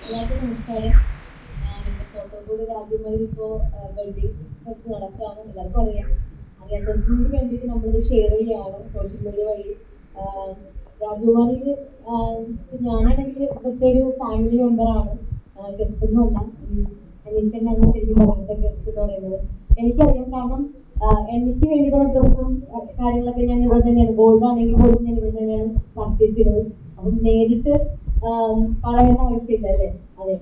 എല്ലാവർക്കും നമസ്കാരം. ഞാനിപ്പോൾ കോട്ടോക്കോട് രാജ്യമയിൽ ഇപ്പോൾ വെഡിങ് ഫെസ്റ്റ് നടക്കുകയാണ്. എല്ലാവർക്കും അറിയാത്തവർക്ക് വേണ്ടിയിട്ട് നമ്മളിത് ഷെയർ ചെയ്യുകയാണ് സോഷ്യൽ മീഡിയ വഴി. രാജകുമാരിയിൽ ഞാനാണെങ്കിൽ ഇവിടുത്തെ ഒരു ഫാമിലി മെമ്പറാണ്, ഗസ്റ്റ് ഒന്നുമല്ല. അനീഷനാണ് ശരിക്കും പറയുന്നത് ഗസ്റ്റ് എന്ന് പറയുന്നത്. എനിക്കറിയാം, കാരണം എനിക്ക് വേണ്ടിയിട്ടുള്ള ഡ്രസ്സും കാര്യങ്ങളൊക്കെ ഞാൻ ഇവിടെ തന്നെയാണ്, ഗോൾഡ് ആണെങ്കിൽ പോലും ഞാൻ ഇവിടെ തന്നെയാണ് പർച്ചേസ് ചെയ്തത്. അപ്പം നേരിട്ട് പറയേണ്ട ആവശ്യമില്ല അല്ലേ? അതെ,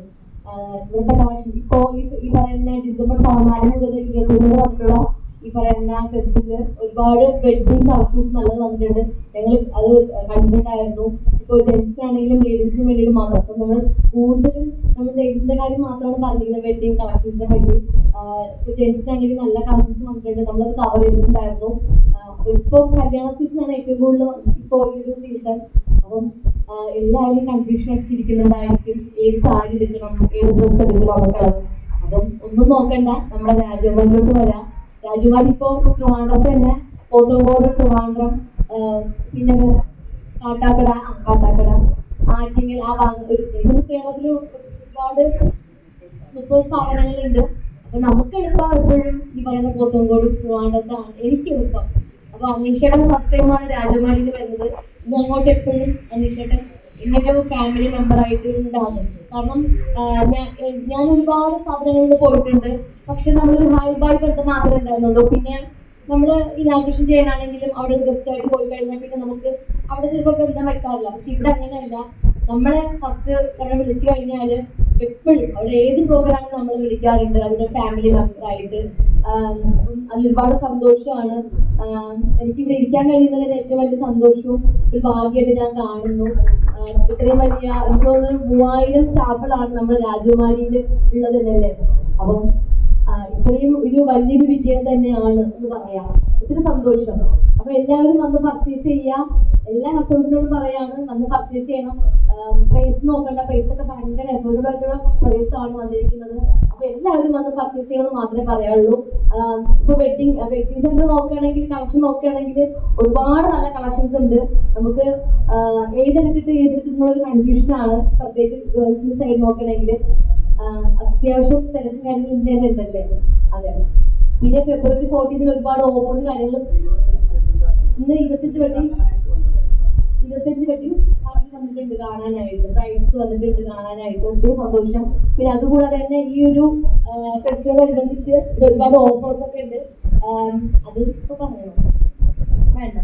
ഇവിടുത്തെ കളക്ഷൻ ഇപ്പോ ഈ പറയുന്ന ഡിസംബർ 14 മുതൽ 21 വന്നിട്ടുള്ള ഈ പറയുന്ന ഫെസ്റ്റില് ഒരുപാട് വെഡിങ് കളക്ഷൻസ് നല്ലത് വന്നിട്ടുണ്ട്. ഞങ്ങൾ അത് കണ്ടിട്ടുണ്ടായിരുന്നു. ഇപ്പോൾ ജെൻസ് ആണെങ്കിലും ലേഡീസിന് വേണ്ടിയിട്ട് മാത്രം. അപ്പൊ നമ്മൾ കൂടുതലും നമ്മൾ ലേഡീസിന്റെ കാര്യം മാത്രമാണ് പറഞ്ഞിരിക്കുന്നത് വെഡിങ് കളക്ഷൻസിനെ പറ്റി. ഇപ്പൊ ജെൻസിനാണെങ്കിൽ നല്ല കളക്ഷൻസ് വന്നിട്ടുണ്ട്, നമ്മളത് കവർ ചെയ്തിട്ടുണ്ടായിരുന്നു. അപ്പൊ ഇപ്പൊ കല്യാണ സീസണാണ് ഏറ്റവും കൂടുതൽ ഇപ്പോ ഈ ഒരു സീസൺ. അപ്പം എല്ലാവരും കൺഫ്യൂഷൻ അടിച്ചിരിക്കുന്നുണ്ടായിരിക്കും, ഏത് സാരി എടുക്കണം, ഏത് ഡ്രസ് എടുക്കണം എന്നൊക്കെ. അപ്പം ഒന്നും നോക്കണ്ട, നമ്മുടെ രാജകുമാരിലോട്ട് വരാം. രാജകുമാരി ഇപ്പോ ട്രിവാൻഡ്രത്ത് തന്നെ, പോത്തങ്കോട്, ട്രിവാൻഡ്രം, പിന്നെ കാട്ടാക്കട, ആറ്റിങ്ങൽ, ആ കേരളത്തിൽ ഒരുപാട് 30 സ്ഥാപനങ്ങളുണ്ട്. അപ്പൊ നമുക്ക് എളുപ്പം എപ്പോഴും ഈ പറയുന്ന പോത്തങ്കോട്, ട്രിവാൻഡ്രത്താണ് എനിക്ക് എളുപ്പം. അപ്പൊ അനീഷേട്ടൻ ഫസ്റ്റ് ടൈമാണ് രാജകുമാരിയിൽ വരുന്നത്. ഇത് അങ്ങോട്ട് എപ്പോഴും അനീഷേട്ടൻ ഇങ്ങനൊരു ഫാമിലി മെമ്പർ ആയിട്ട് ഉണ്ടാകും. കാരണം ഞാൻ ഒരുപാട് സ്ഥാപനങ്ങളിൽ പോയിട്ടുണ്ട്, പക്ഷെ നമ്മളൊരു ഹായ് ബായ് ബന്ധം മാത്രമേ ഉണ്ടായിരുന്നുള്ളൂ. പിന്നെ നമ്മൾ ഇനാഗ്രേഷൻ ചെയ്യാനാണെങ്കിലും അവിടെ ഗസ്റ്റ് ആയിട്ട് പോയി കഴിഞ്ഞാൽ പിന്നെ നമുക്ക് അവിടെ ചിലപ്പോൾ ബന്ധം വെക്കാറില്ല. പക്ഷെ ഇവിടെ അങ്ങനെയല്ല, നമ്മളെ ഫസ്റ്റ് കാരണം വിളിച്ചു കഴിഞ്ഞാൽ എപ്പോഴും അവിടെ ഏത് പ്രോഗ്രാമും നമ്മൾ വിളിക്കാറുണ്ട് അവരുടെ ഫാമിലി മെമ്പറായിട്ട്. അതിൽ ഒരുപാട് സന്തോഷമാണ്. എനിക്കിവിടെ ഇരിക്കാൻ കഴിയുന്നതിന് ഏറ്റവും വലിയ സന്തോഷവും ഒരു ഭാഗ്യമായിട്ട് ഞാൻ കാണുന്നു. ഇത്രയും വലിയ എനിക്ക് തോന്നുന്നു 3000 സ്റ്റാഫുകളാണ് നമ്മുടെ രാജകുമാരിയിൽ ഉള്ളത് എന്നല്ലേ. അപ്പം ഇത്രയും ഒരു വലിയൊരു വിജയം തന്നെയാണ് എന്ന് പറയാം. ഒത്തിരി സന്തോഷം. അപ്പൊ എല്ലാവരും വന്ന് പർച്ചേസ് ചെയ്യാം. എല്ലാ കസ്റ്റമേഴ്സിനോടും പറയാണ്, വന്ന് പർച്ചേസ് ചെയ്യണം. പ്രൈസ് നോക്കണ്ട, പ്രൈസ് ഒക്കെ ഭയങ്കര എഫോർഡബിൾ ആയിട്ടുള്ള പ്രൈസ് ആണ് വന്നിരിക്കുന്നത്. അപ്പൊ എല്ലാവരും വന്ന് പർച്ചേസ് ചെയ്യണമെന്ന് മാത്രമേ പറയാനുള്ളൂ. ഇപ്പൊ വെഡിങ് സെന്റർ നോക്കുകയാണെങ്കിൽ, കളക്ഷൻ നോക്കുകയാണെങ്കിൽ ഒരുപാട് നല്ല കളക്ഷൻസ് ഉണ്ട്. നമുക്ക് ഏതെടുത്തിട്ടുള്ള ഒരു കൺഫ്യൂഷൻ ആണ്, പ്രത്യേകിച്ച് ഗേൾസിന്റെ സൈഡ് നോക്കുകയാണെങ്കിൽ. അത്യാവശ്യം തിരക്കും കാര്യങ്ങൾ ഉണ്ടല്ലേ. അതെ, പിന്നെ ഫെബ്രുവരി 14 ഒരുപാട് ഓഫറും കാര്യങ്ങളും. ഇന്ന് 25 വെട്ടി വന്നിട്ടുണ്ട് കാണാനായിട്ട്, പ്രൈസ് വന്നിട്ടുണ്ട് കാണാനായിട്ട്. ഒത്തിരി സന്തോഷം. പിന്നെ അതുകൂടാതെ തന്നെ ഈ ഒരു ഫെസ്റ്റിവലോടനുബന്ധിച്ച് ഒരുപാട് ഓഫേഴ്സ് ഒക്കെ ഉണ്ട്. അത് ഇപ്പൊ പറയണോ? വേണ്ട.